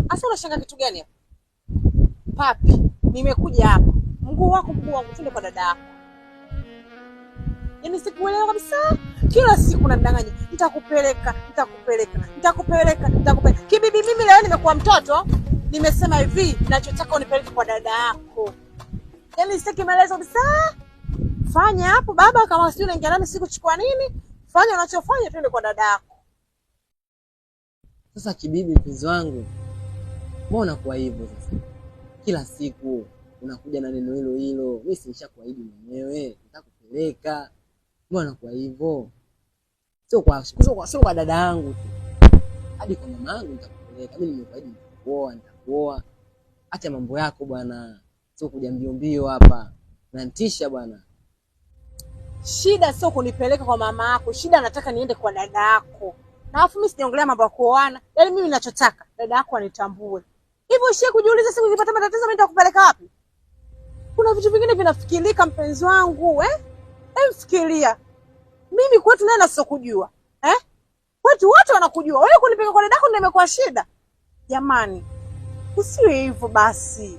Asa unashanga kitu gani hapa? Papi, nimekuja hapa. Mguu wako twende kwa dada yako. Yaani sikuelewa kabisa. Kila siku unanidanganya. Nitakupeleka. Kibibi mimi leo nimekuwa mtoto. Nimesema hivi, ninachotaka unipeleke kwa dada yako. Yaani sitaki maelezo kabisa. Fanya hapo baba, kama sio unaingia ndani sikuchukua nini? Fanya unachofanya, twende kwa dada yako. Sasa kibibi mpenzi wangu, mbona kwa hivyo sasa? Kila siku unakuja na neno hilo hilo. Mimi nishakuahidi mwenyewe nitakupeleka. Mbona kwa hivyo? Sio kwa dada yangu tu. Hadi kwa mama yangu nitakupeleka. Mimi nimekuahidi nitakuoa. Acha mambo yako bwana. Sio kuja mbio hapa. Unanitisha bwana. Shida sio kunipeleka kwa mama yako. Shida nataka niende kwa dada yako. Na afu mimi sijaongelea mambo ya kuoana. Yaani mimi ninachotaka dada yako anitambue. Hivyo shie kujiuliza siku nikipata matatizo mimi nitakupeleka wapi? Kuna vitu vingine vinafikirika mpenzi wangu, fikiria. Mimi kwetu naye nasokujua. Kwetu wote wanakujua. Wewe kunipeleka kwa dada yako ndio imekuwa shida. Jamani. Usiwe hivyo basi.